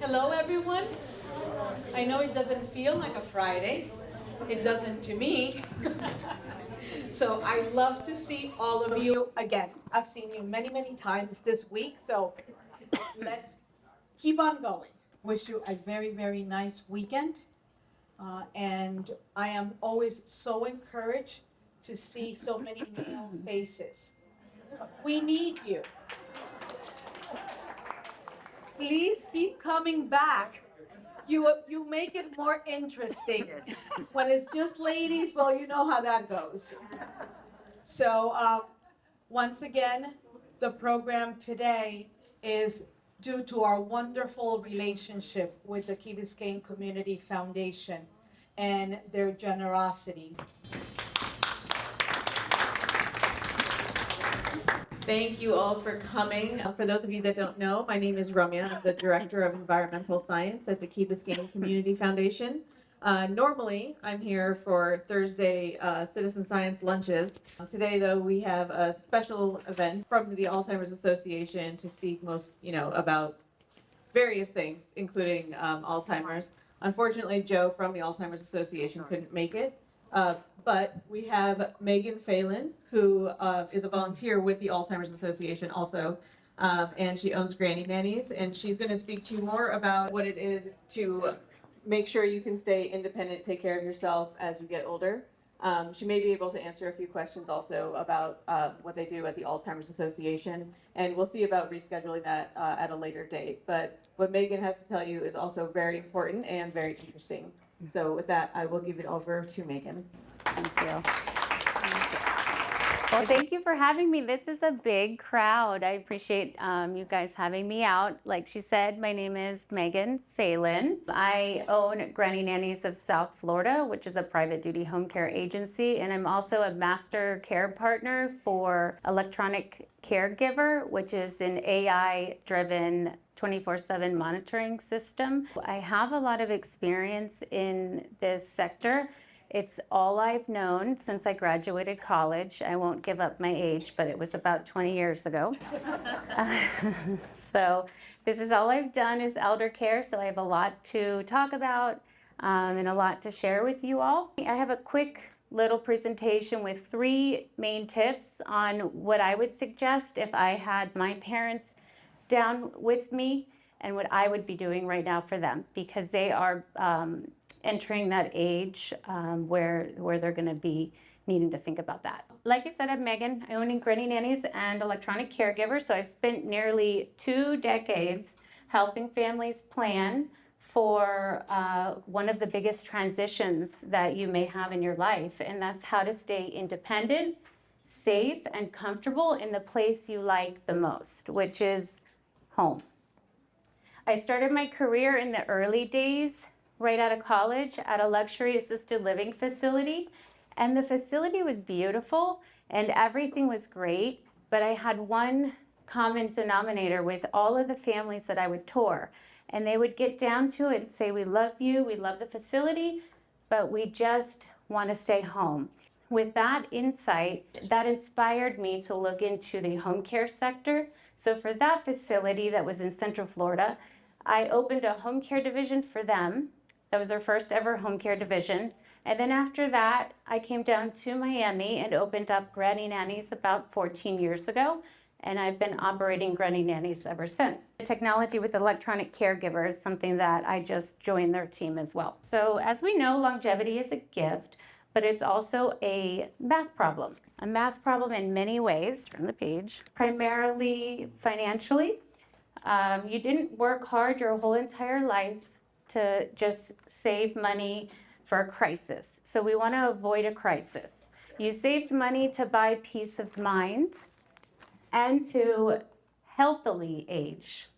Hello, everyone. I know it doesn't feel like a Friday. It doesn't to me. So I love to see all of you again. I've seen you many, many times this week, so let's keep on going. Wish you a very, very nice weekend. And I am always so encouraged to see so many male faces. We need you. Please keep coming back. You make it more interesting. When it's just ladies, well, you know how that goes. So once again, the program today is due to our wonderful relationship with the Key Biscayne Community Foundation and their generosity. Thank you all for coming. For those of you that don't know, my name is Ramya. I'm the Director of Environmental Science at the Key Biscayne Community Foundation. Normally, I'm here for Thursday Citizen Science lunches. Today, though, we have a special event from the Alzheimer's Association to speak about various things, including Alzheimer's. Unfortunately, Joe from the Alzheimer's Association couldn't make it. But we have Meghan Phelan, who is a volunteer with the Alzheimer's Association also, and she owns Granny Nannies, and she's going to speak to you more about what it is to make sure you can stay independent, take care of yourself as you get older. She may be able to answer a few questions also about what they do at the Alzheimer's Association, and we'll see about rescheduling that at a later date. But what Meghan has to tell you is also very important and very interesting. So with that, I will give it over to Meghan. Thank you. Well, thank you for having me. This is a big crowd. I appreciate you guys having me out. Like she said, my name is Meghan Phelan. I own Granny Nannies of South Florida, which is a private duty home care agency. And I'm also a master care partner for Electronic Caregiver, which is an AI-driven 24/7 monitoring system. I have a lot of experience in this sector. It's all I've known since I graduated college. I won't give up my age, but it was about 20 years ago. So this is all I've done is elder care, so I have a lot to talk about and a lot to share with you all. I have a quick little presentation with 3 main tips on what I would suggest if I had my parents down with me and what I would be doing right now for them, because they are entering that age where they're going to be needing to think about that. Like I said, I'm Meghan. I own Granny Nannies and Electronic Caregiver, so I've spent nearly 2 decades helping families plan for one of the biggest transitions that you may have in your life, and that's how to stay independent, safe, and comfortable in the place you like the most, which is home. I started my career in the early days, right out of college, at a luxury assisted living facility. And the facility was beautiful and everything was great, but I had one common denominator with all of the families that I would tour. And they would get down to it and say, we love you, we love the facility, but we just want to stay home. With that insight, that inspired me to look into the home care sector. So for that facility that was in Central Florida, I opened a home care division for them. That was their first ever home care division. And then after that, I came down to Miami and opened up Granny Nannies about 14 years ago. And I've been operating Granny Nannies ever since. The technology with Electronic Caregiver is something that I just joined their team as well. So as we know, longevity is a gift, but it's also a math problem. A math problem in many ways. Turn the page. Primarily financially. You didn't work hard your whole entire life to just save money for a crisis. So we want to avoid a crisis. You saved money to buy peace of mind and to healthily age.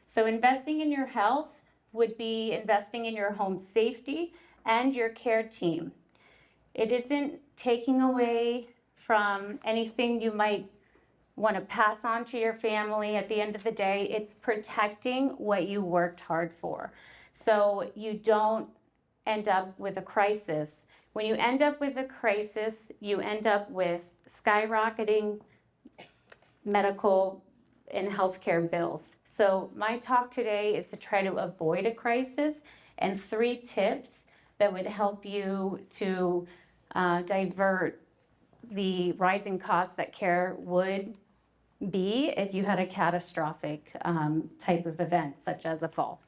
So investing in your health would be investing in your home safety and your care team. It isn't taking away from anything you might want to pass on to your family at the end of the day. It's protecting what you worked hard for. So you don't end up with a crisis. When you end up with a crisis, you end up with skyrocketing medical and healthcare bills. So my talk today is to try to avoid a crisis and 3 tips that would help you to divert the rising costs that care would be if you had a catastrophic type of event, such as a fall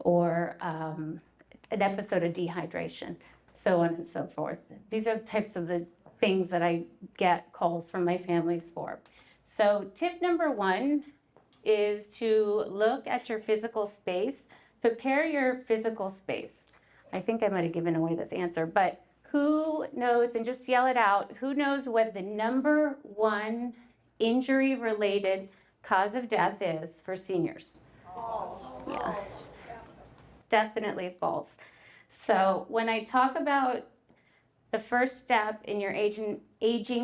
or an episode of dehydration, so on and so forth. These are the types of the things that I get calls from my families for. So tip number 1 is to look at your physical space. Prepare your physical space. I think I might have given away this answer, but who knows, and just yell it out, who knows what the number 1 injury-related cause of death is for seniors? Falls. Yeah, definitely falls. So when I talk about the first step in your aging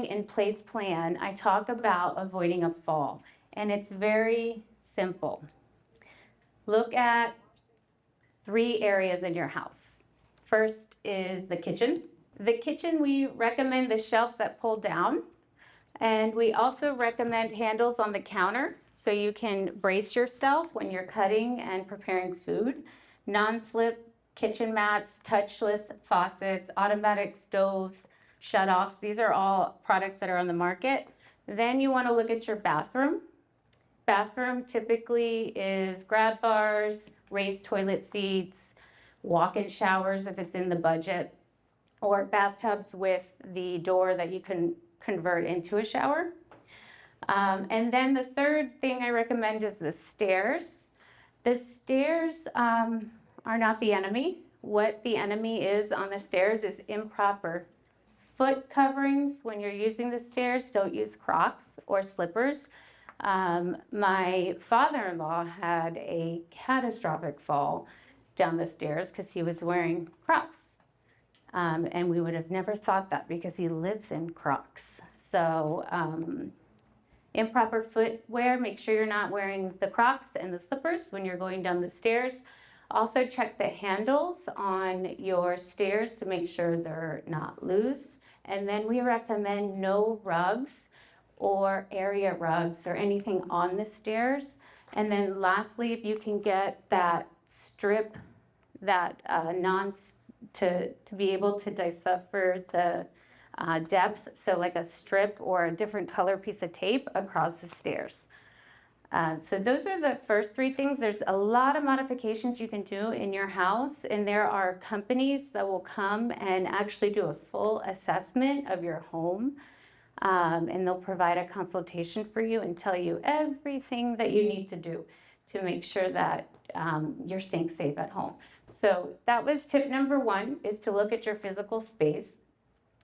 in place plan, I talk about avoiding a fall, and it's very simple. Look at 3 areas in your house. First is the kitchen. The kitchen, we recommend the shelves that pull down, and we also recommend handles on the counter so you can brace yourself when you're cutting and preparing food. Non-slip kitchen mats, touchless faucets, automatic stoves, shutoffs. These are all products that are on the market. Then you want to look at your bathroom. Bathroom typically is grab bars, raised toilet seats, walk-in showers if it's in the budget, or bathtubs with the door that you can convert into a shower. And then the third thing I recommend is the stairs. The stairs are not the enemy. What the enemy is on the stairs is improper foot coverings. When you're using the stairs, don't use Crocs or slippers. My father-in-law had a catastrophic fall down the stairs because he was wearing Crocs. And we would have never thought that because he lives in Crocs. So improper footwear, make sure you're not wearing the Crocs and the slippers when you're going down the stairs. Also check the handles on your stairs to make sure they're not loose. And then we recommend no rugs or area rugs or anything on the stairs. And then lastly, if you can get that strip, that to be able to decipher the depth, so like a strip or a different color piece of tape across the stairs. So those are the first 3 things. There's a lot of modifications you can do in your house, and there are companies that will come and actually do a full assessment of your home, and they'll provide a consultation for you and tell you everything that you need to do to make sure that you're staying safe at home. So that was tip number 1, is to look at your physical space.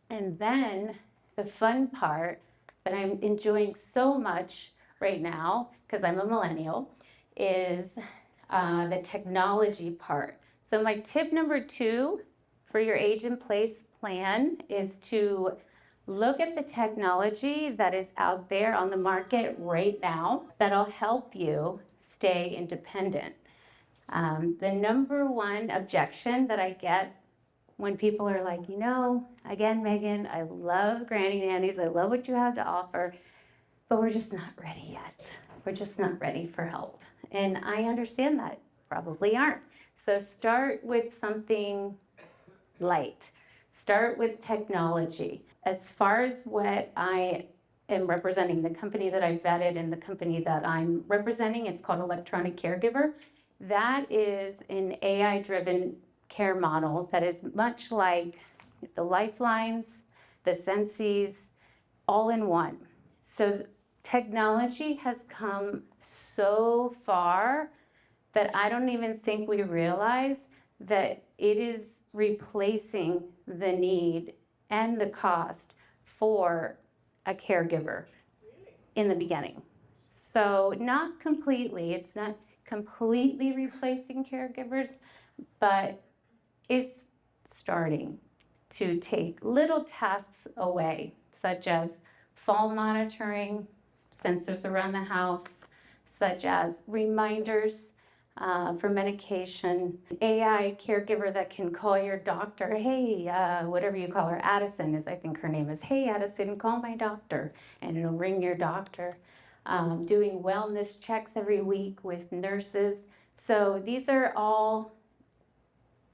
And then the fun part that I'm enjoying so much right now, because I'm a millennial, is the technology part. So my tip number 2 for your age in place plan is to look at the technology that is out there on the market right now that'll help you stay independent. The number 1 objection that I get when people are like, again, Megan, I love granny nannies, I love what you have to offer, but we're just not ready yet. We're just not ready for help. And I understand that probably aren't. So start with something light. Start with technology. As far as what I am representing, the company that I vetted and the company that I'm representing, it's called Electronic Caregiver. That is an AI-driven care model that is much like the Lifelines, the Sensies, all in one. So technology has come so far that I don't even think we realize that it is replacing the need and the cost for a caregiver in the beginning. So not completely, it's not completely replacing caregivers, but it's starting to take little tasks away, such as fall monitoring, sensors around the house, such as reminders for medication, AI caregiver that can call your doctor, hey, whatever you call her, Addison is, I think her name is, hey, Addison, call my doctor, and it'll ring your doctor. doing wellness checks every week with nurses. So these are all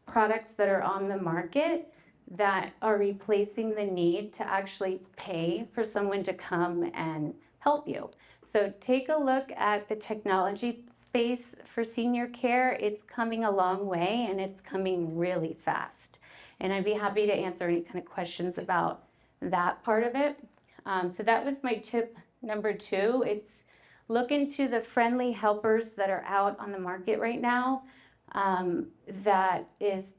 products that are on the market that are replacing the need to actually pay for someone to come and help you. So take a look at the technology space for senior care. It's coming a long way and it's coming really fast. And I'd be happy to answer any kind of questions about that part of it. So that was my tip number 2. It's look into the friendly helpers that are out on the market right now. That is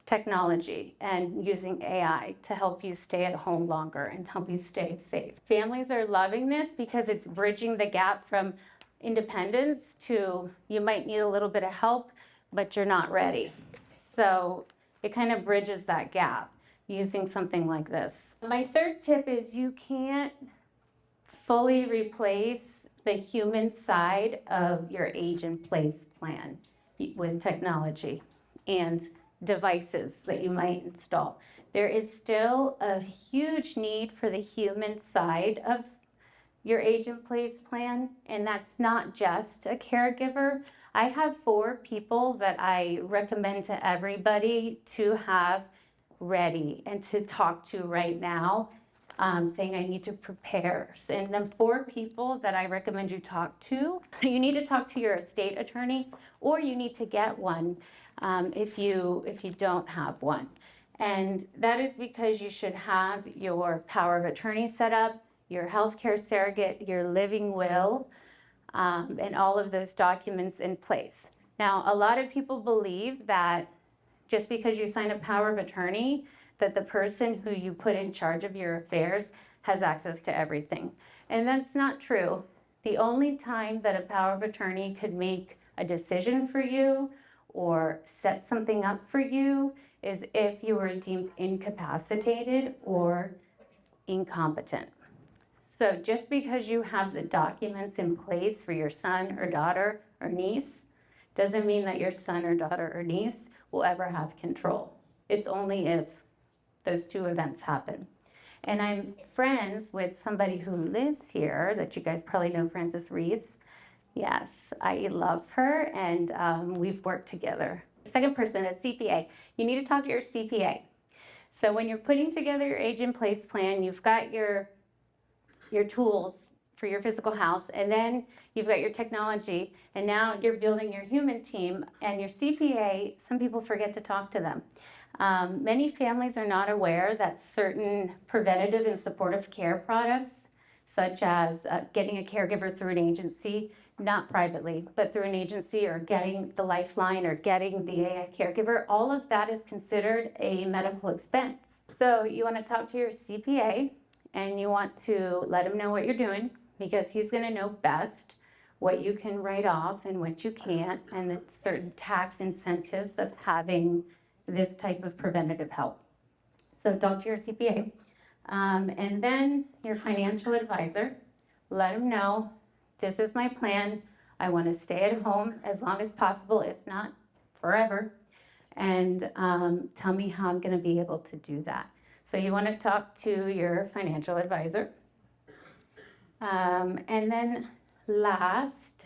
technology and using AI to help you stay at home longer and help you stay safe. Families are loving this because it's bridging the gap from independence to you might need a little bit of help, but you're not ready. So it kind of bridges that gap using something like this. My third tip is you can't fully replace the human side of your age in place plan with technology and devices that you might install. There is still a huge need for the human side of your age in place plan, and that's not just a caregiver. I have 4 people that I recommend to everybody to have ready and to talk to right now, saying I need to prepare. And the 4 people that I recommend you talk to, you need to talk to your estate attorney, or you need to get one if you don't have one. And that is because you should have your power of attorney set up, your healthcare surrogate, your living will, and all of those documents in place. Now, a lot of people believe that just because you sign a power of attorney, that the person who you put in charge of your affairs has access to everything. And that's not true. The only time that a power of attorney could make a decision for you or set something up for you is if you were deemed incapacitated or incompetent. So just because you have the documents in place for your son or daughter or niece doesn't mean that your son or daughter or niece will ever have control. It's only if those 2 events happen. And I'm friends with somebody who lives here that you guys probably know, Frances Reeves. Yes, I love her, and we've worked together. Second person is CPA. You need to talk to your CPA. So when you're putting together your age in place plan, you've got your tools for your physical house, and then you've got your technology, and now you're building your human team. And your CPA, some people forget to talk to them. Many families are not aware that certain preventative and supportive care products, such as getting a caregiver through an agency, not privately, but through an agency, or getting the Lifeline, or getting the AI caregiver, all of that is considered a medical expense. So you want to talk to your CPA, and you want to let him know what you're doing, because he's going to know best what you can write off and what you can't, and the certain tax incentives of having this type of preventative help. So talk to your CPA. And then your financial advisor, let him know, this is my plan. I want to stay at home as long as possible, if not forever. And tell me how I'm going to be able to do that. So you want to talk to your financial advisor. And then last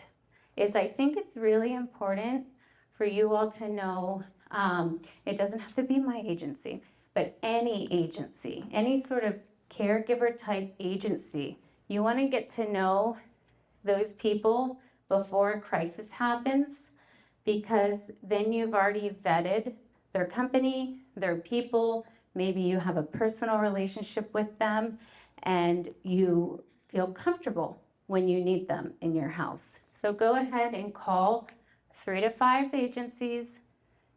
is, I think it's really important for you all to know, it doesn't have to be my agency, but any agency, any sort of caregiver type agency, you want to get to know those people before a crisis happens, because then you've already vetted their company, their people, maybe you have a personal relationship with them, and you feel comfortable when you need them in your house. So go ahead and call 3 to 5 agencies,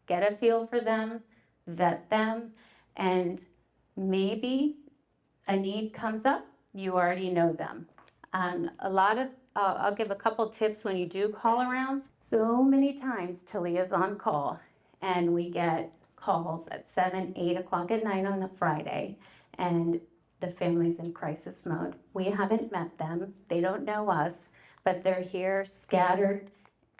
get a feel for them, vet them, and maybe a need comes up, you already know them. I'll give a couple tips when you do call around. So many times Talia's on call, and we get calls at 7, 8 o'clock at night on a Friday, and the family's in crisis mode. We haven't met them, they don't know us, but they're here scattered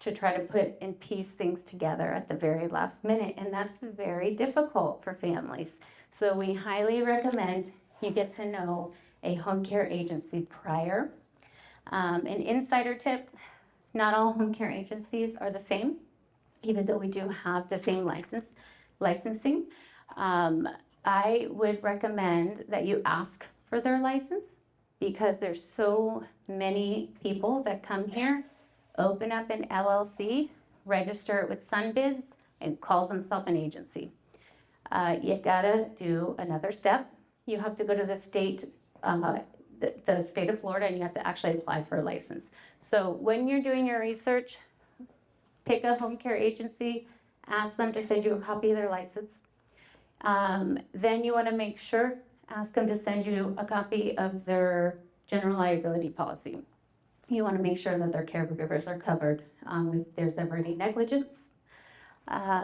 to try to put and piece things together at the very last minute, and that's very difficult for families. So we highly recommend you get to know a home care agency prior. An insider tip, not all home care agencies are the same, even though we do have the same licensing. I would recommend that you ask for their license because there's so many people that come here, open up an LLC, register it with Sunbids, and calls themselves an agency. You've got to do another step. You have to go to the state of Florida, and you have to actually apply for a license. So when you're doing your research, pick a home care agency, ask them to send you a copy of their license. Then you want to make sure, ask them to send you a copy of their general liability policy. You want to make sure that their caregivers are covered if there's ever any negligence.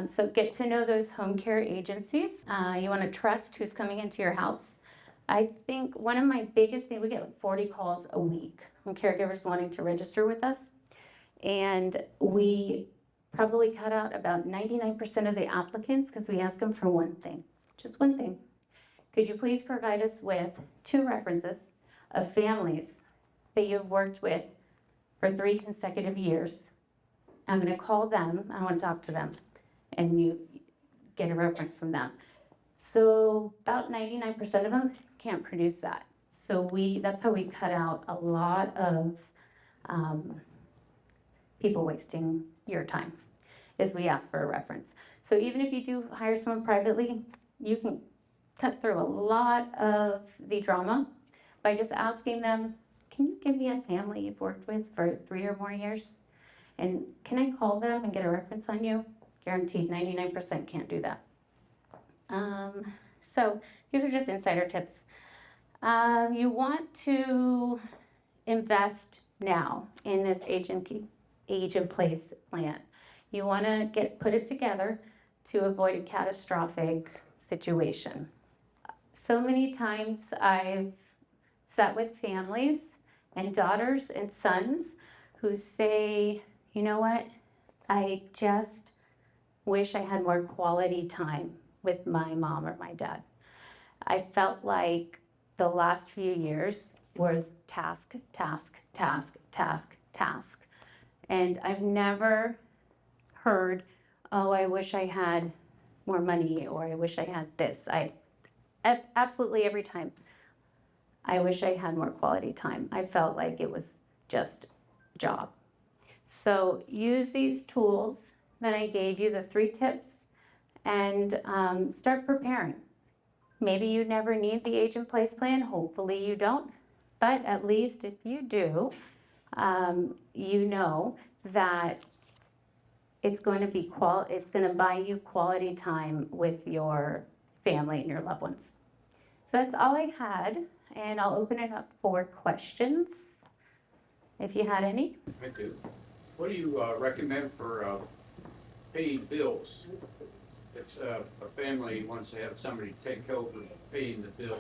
So get to know those home care agencies. You want to trust who's coming into your house. I think one of my biggest things, we get like 40 calls a week from caregivers wanting to register with us. And we probably cut out about 99% of the applicants because we ask them for one thing, just one thing. Could you please provide us with 2 references of families that you've worked with for 3 consecutive years? I'm going to call them, I want to talk to them, and you get a reference from them. So about 99% of them can't produce that. So that's how we cut out a lot of people wasting your time, is we ask for a reference. So even if you do hire someone privately, you can cut through a lot of the drama by just asking them, can you give me a family you've worked with for 3 or more years? And can I call them and get a reference on you? Guaranteed, 99% can't do that. So these are just insider tips. You want to invest now in this age and place plan. You want to put it together to avoid a catastrophic situation. So many times I've sat with families and daughters and sons who say, you know what, I just wish I had more quality time with my mom or my dad. I felt like the last few years was task, task, task, task, task. And I've never heard, oh, I wish I had more money, or I wish I had this. Absolutely every time, I wish I had more quality time. I felt like it was just job. So use these tools that I gave you, the 3 tips, and start preparing. Maybe you never need the age and place plan. Hopefully you don't. But at least if you do, you know that it's going to buy you quality time with your family and your loved ones. So that's all I had, and I'll open it up for questions if you had any. I do. What do you recommend for paying bills? It's a family wants to have somebody take over paying the bills.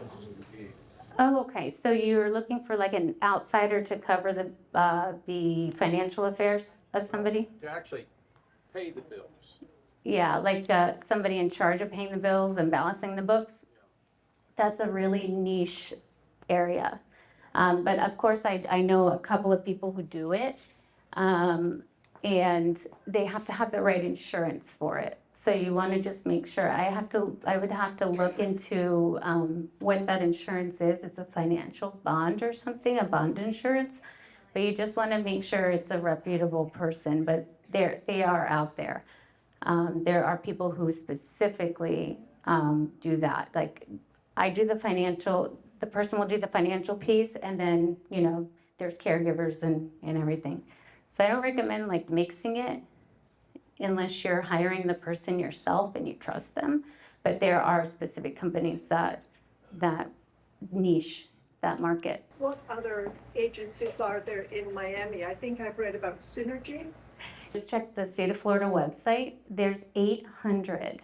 Oh, okay. So you're looking for like an outsider to cover the financial affairs of somebody? To actually pay the bills. Yeah, like somebody in charge of paying the bills and balancing the books. That's a really niche area. But of course, I know a couple of people who do it, and they have to have the right insurance for it. So you want to just make sure. I would have to look into what that insurance is. It's a financial bond or something, a bond insurance. But you just want to make sure it's a reputable person. But they are out there. There are people who specifically do that. Like I do the person will do the financial piece, and then, there's caregivers and everything. So I don't recommend like mixing it unless you're hiring the person yourself and you trust them. But there are specific companies that niche that market. What other agencies are there in Miami? I think I've read about Synergy. Just check the state of Florida website. There's 800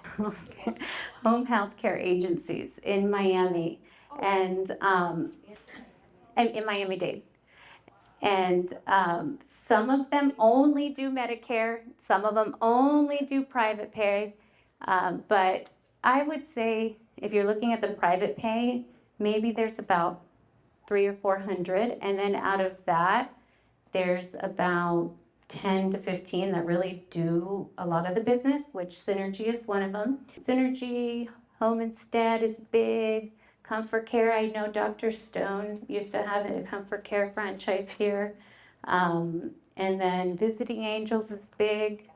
home health care agencies in Miami and in Miami-Dade. And some of them only do Medicare, some of them only do private pay. But I would say if you're looking at the private pay, maybe there's about 300 or 400. And then out of that, There's about 10 to 15 that really do a lot of the business, which Synergy is one of them. Synergy, Home Instead is big. Comfort Care, I know Dr. Stone used to have a Comfort Care franchise here. And then Visiting Angels is big.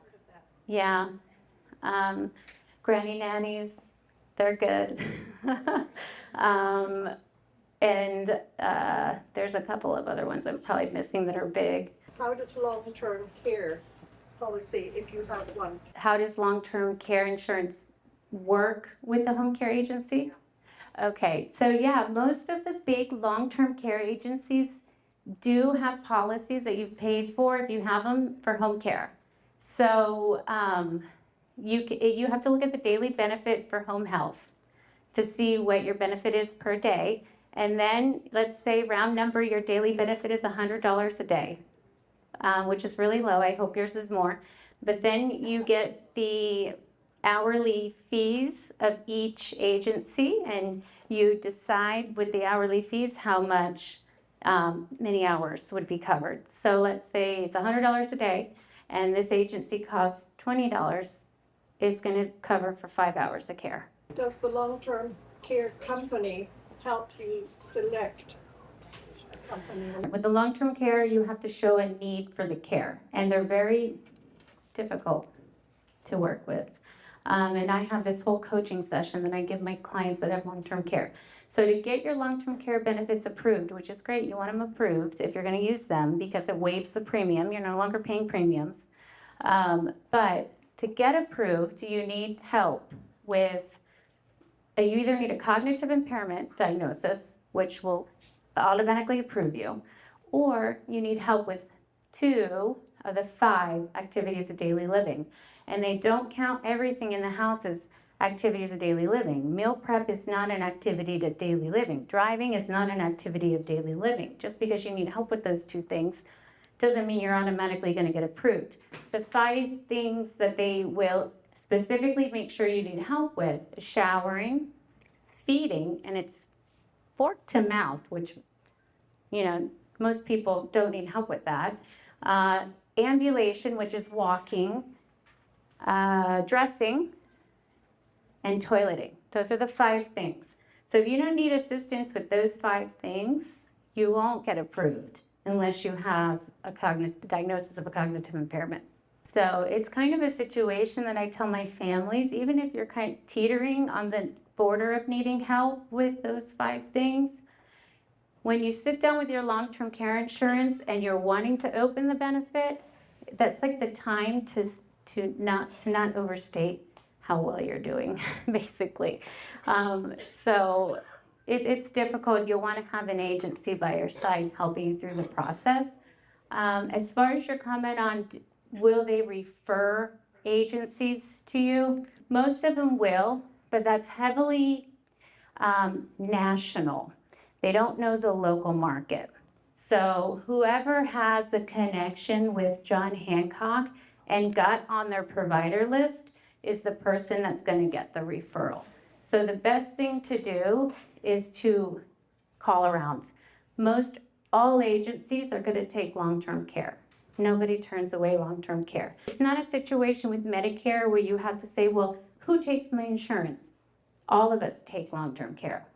Yeah. Granny Nannies, they're good. And there's a couple of other ones I'm probably missing that are big. How does long-term care policy, if you have one? How does long-term care insurance work with the home care agency? Okay, so yeah, most of the big long-term care agencies do have policies that you've paid for if you have them for home care. So you have to look at the daily benefit for home health to see what your benefit is per day. And then let's say round number, your daily benefit is $100 a day, which is really low. I hope yours is more. But then you get the hourly fees of each agency, and you decide with the hourly fees how much many hours would be covered. So let's say it's $100 a day, and this agency costs $20. It's going to cover for 5 hours of care. Does the long-term care company help you select a company? With the long-term care, you have to show a need for the care, and they're very difficult to work with. And I have this whole coaching session that I give my clients that have long-term care. So to get your long-term care benefits approved, which is great, you want them approved if you're going to use them because it waives the premium. You're no longer paying premiums. But to get approved, you need help with, you either need a cognitive impairment diagnosis, which will automatically approve you, or you need help with 2 of the 5 activities of daily living. And they don't count everything in the house as activities of daily living. Meal prep is not an activity of daily living. Driving is not an activity of daily living. Just because you need help with those 2 things doesn't mean you're automatically going to get approved. The 5 things that they will specifically make sure you need help with: showering, feeding, and it's fork to mouth, which, you know, most people don't need help with that. Ambulation, which is walking, dressing, and toileting. Those are the 5 things. So if you don't need assistance with those 5 things, you won't get approved unless you have a diagnosis of a cognitive impairment. So it's kind of a situation that I tell my families, even if you're kind of teetering on the border of needing help with those 5 things, when you sit down with your long-term care insurance and you're wanting to open the benefit, that's like the time to not overstate how well you're doing, basically. So it's difficult. You'll want to have an agency by your side helping you through the process. As far as your comment on will they refer agencies to you, most of them will, but that's heavily national. They don't know the local market. So whoever has a connection with John Hancock and got on their provider list is the person that's going to get the referral. So the best thing to do is to call around. Most all agencies are going to take long-term care. Nobody turns away long-term care. It's not a situation with Medicare where you have to say, well, who takes my insurance? All of us take long-term care.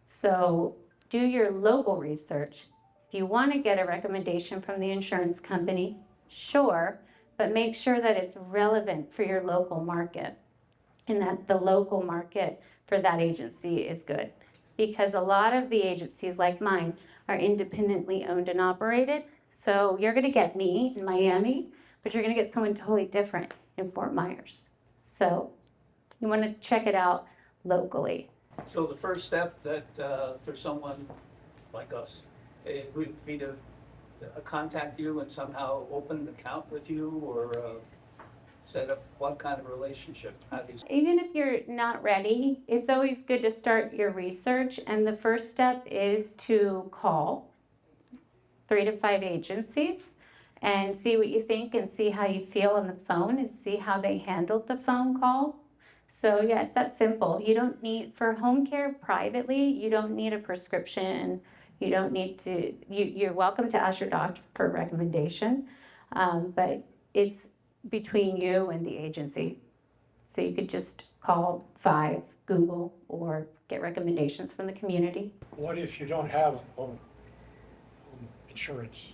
So do your local research. If you want to get a recommendation from the insurance company, sure, but make sure that it's relevant for your local market and that the local market for that agency is good. Because a lot of the agencies like mine are independently owned and operated. So you're going to get me in Miami, but you're going to get someone totally different in Fort Myers. So you want to check it out locally. So the first step that for someone like us, it would be to contact you and somehow open an account with you, or set up what kind of relationship? How do you... Even if you're not ready, it's always good to start your research. And the first step is to call 3 to 5 agencies and see what you think and see how you feel on the phone and see how they handled the phone call. So yeah, it's that simple. You don't need, for home care privately, you don't need a prescription. You don't need to, you're welcome to ask your doctor for a recommendation, but it's between you and the agency. So you could just call 5, Google, or get recommendations from the community. What if you don't have home insurance?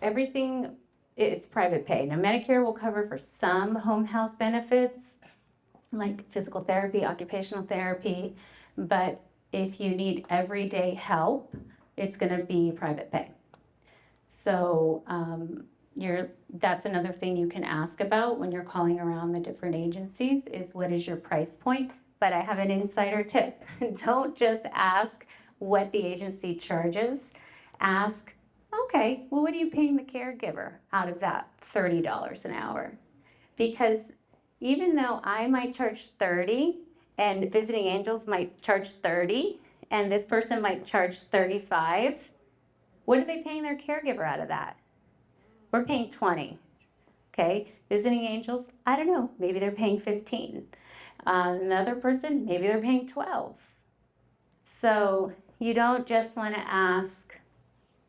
Everything is private pay. Now, Medicare will cover for some home health benefits, like physical therapy, occupational therapy, but if you need everyday help, it's gonna be private pay. So that's another thing you can ask about when you're calling around the different agencies is what is your price point? But I have an insider tip. Don't just ask what the agency charges. Ask, okay, well, what are you paying the caregiver out of that $30 an hour? Because even though I might charge 30 and Visiting Angels might charge 30 and this person might charge 35, what are they paying their caregiver out of that? We're paying 20, okay? Visiting Angels, I don't know, maybe they're paying 15. Another person, maybe they're paying 12. So you don't just want to ask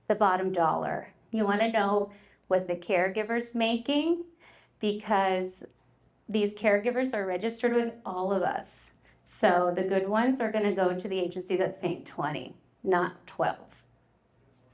the bottom dollar. You want to know what the caregiver's making, because these caregivers are registered with all of us. So the good ones are going to go to the agency that's paying 20, not 12.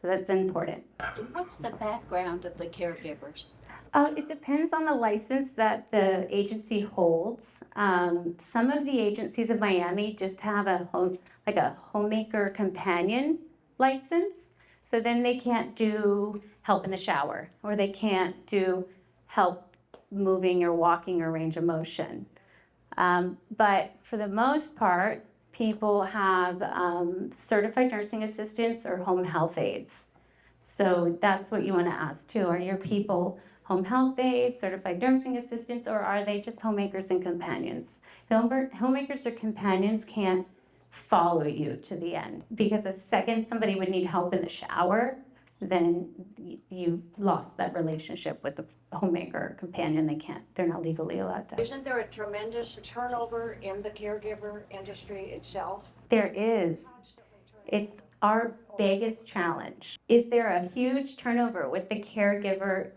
So that's important. What's the background of the caregivers? It depends on the license that the agency holds. Some of the agencies in Miami just have a homemaker companion license. So then they can't do help in the shower, or they can't do help moving or walking or range of motion. But for the most part, people have certified nursing assistants or home health aides. So that's what you want to ask too. Are your people home health aides, certified nursing assistants, or are they just homemakers and companions? Homemakers or companions can't follow you to the end, because the second somebody would need help in the shower, then you've lost that relationship with the homemaker or companion. They're not legally allowed to. Isn't there a tremendous turnover in the caregiver industry itself? There is. It's our biggest challenge. Is there a huge turnover with the caregivers?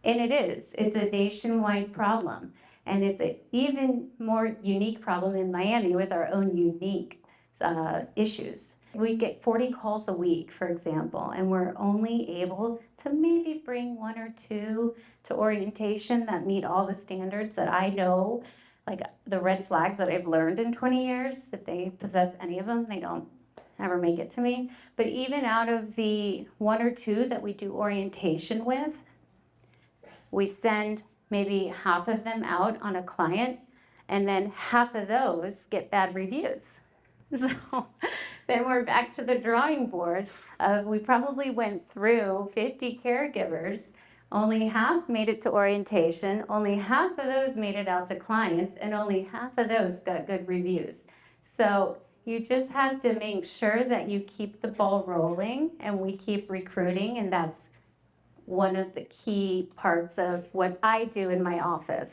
And it is. It's a nationwide problem. And it's an even more unique problem in Miami with our own unique issues. We get 40 calls a week, for example, and we're only able to maybe bring 1 or 2 to orientation that meet all the standards that I know, like the red flags that I've learned in 20 years. If they possess any of them, they don't ever make it to me. But even out of the 1 or 2 that we do orientation with, we send maybe half of them out on a client, and then half of those get bad reviews. So then we're back to the drawing board. We probably went through 50 caregivers. Only half made it to orientation. Only half of those made it out to clients, and only half of those got good reviews. So you just have to make sure that you keep the ball rolling, and we keep recruiting, and that's one of the key parts of what I do in my office.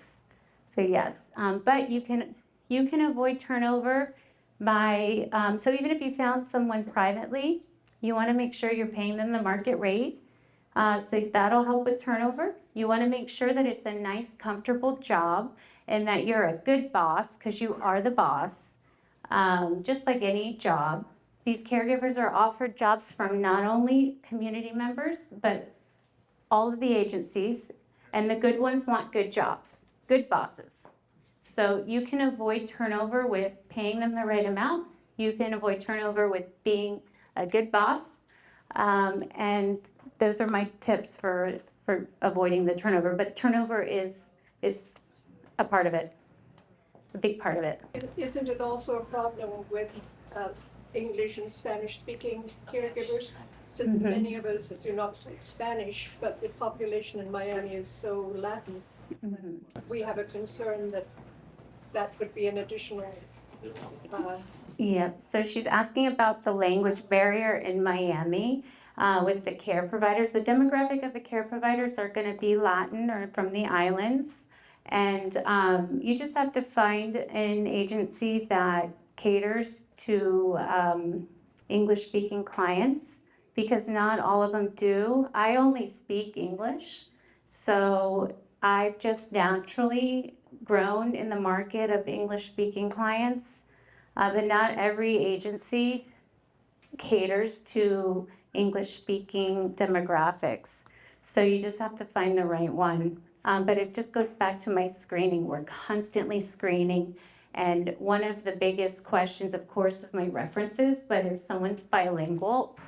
So yes, but you can avoid turnover by, so even if you found someone privately, you want to make sure you're paying them the market rate. So that'll help with turnover. You want to make sure that it's a nice, comfortable job and that you're a good boss, because you are the boss, just like any job. These caregivers are offered jobs from not only community members, but all of the agencies, and the good ones want good jobs, good bosses. So you can avoid turnover with paying them the right amount. You can avoid turnover with being a good boss. And those are my tips for avoiding the turnover. But turnover is a part of it, a big part of it. Isn't it also a problem with English and Spanish-speaking caregivers? Since many of us do not speak Spanish, but the population in Miami is so Latin, we have a concern that that would be an additional. Yeah, so she's asking about the language barrier in Miami with the care providers. The demographic of the care providers are going to be Latin or from the islands. And you just have to find an agency that caters to English-speaking clients because not all of them do. I only speak English, so I've just naturally grown in the market of English-speaking clients, but not every agency caters to English-speaking demographics. So you just have to find the right one. But it just goes back to my screening. We're constantly screening. And one of the biggest questions, of course, is my references. But if someone's bilingual,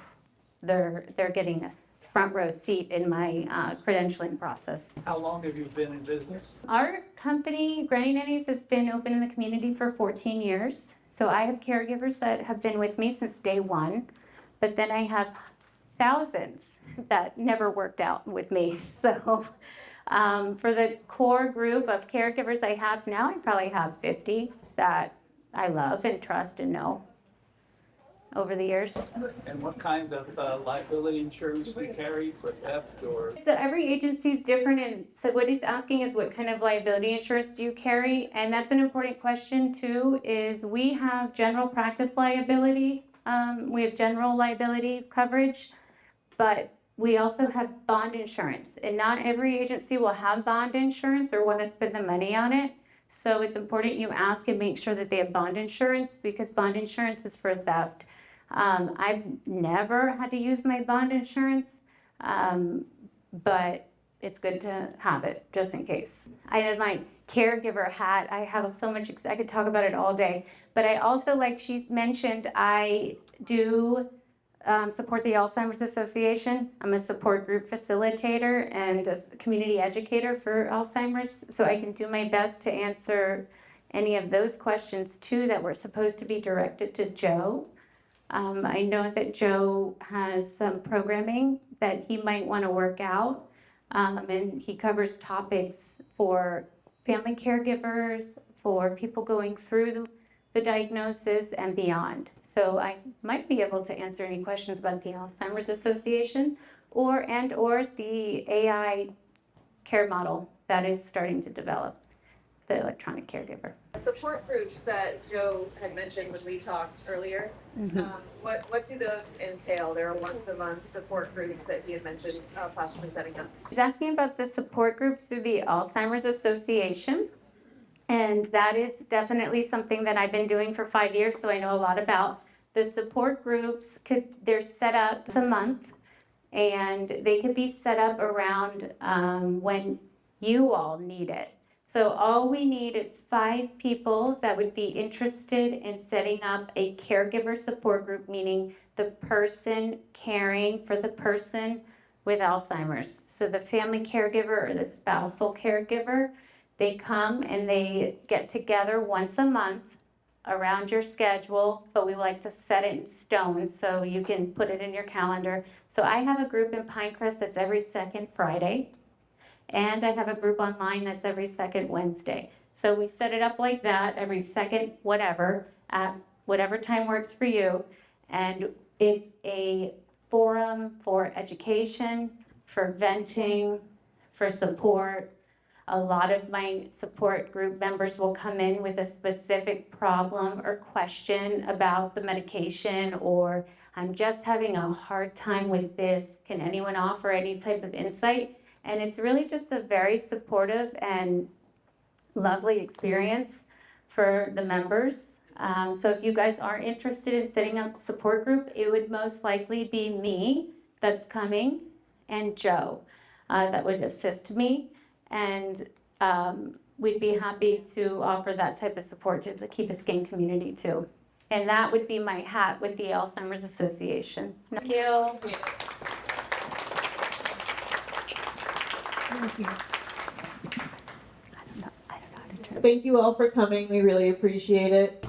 they're getting a front row seat in my credentialing process. How long have you been in business? Our company, Granny Nannies, has been open in the community for 14 years. So I have caregivers that have been with me since day one, but then I have thousands that never worked out with me. So for the core group of caregivers I have now, I probably have 50 that I love and trust and know over the years. And what kind of liability insurance do you carry for theft or? So every agency is different, and so what he's asking is what kind of liability insurance do you carry? And that's an important question too, is we have general practice liability, we have general liability coverage, but we also have bond insurance, and not every agency will have bond insurance or want to spend the money on it. So it's important you ask and make sure that they have bond insurance, because bond insurance is for theft. I've never had to use my bond insurance, but it's good to have it just in case. I have my caregiver hat. I have so much, I could talk about it all day. But I also, like she mentioned, I do support the Alzheimer's Association. I'm a support group facilitator and a community educator for Alzheimer's. So I can do my best to answer any of those questions too that were supposed to be directed to Joe. I know that Joe has some programming that he might want to work out, and he covers topics for family caregivers, for people going through the diagnosis and beyond. So I might be able to answer any questions about the Alzheimer's Association or the AI care model that is starting to develop, the electronic caregiver. Support groups that Joe had mentioned when we talked earlier, what do those entail? There are once a month support groups that he had mentioned possibly setting up. She's asking about the support groups through the Alzheimer's Association. And that is definitely something that I've been doing for 5 years, so I know a lot about. The support groups, they're set up once a month, and they could be set up around when you all need it. So all we need is 5 people that would be interested in setting up a caregiver support group, meaning the person caring for the person with Alzheimer's. So the family caregiver or the spousal caregiver, they come and they get together once a month around your schedule, but we like to set it in stone so you can put it in your calendar. So I have a group in Pinecrest that's every second Friday. And I have a group online that's every second Wednesday. So we set it up like that, every second whatever, at whatever time works for you. And it's a forum for education, for venting, for support. A lot of my support group members will come in with a specific problem or question about the medication, or I'm just having a hard time with this. Can anyone offer any type of insight? And it's really just a very supportive and lovely experience for the members. So if you guys are interested in setting up a support group, it would most likely be me that's coming and Joe that would assist me. And we'd be happy to offer that type of support to the Key Biscayne community too. And that would be my hat with the Alzheimer's Association. Thank you. Thank you all for coming. We really appreciate it.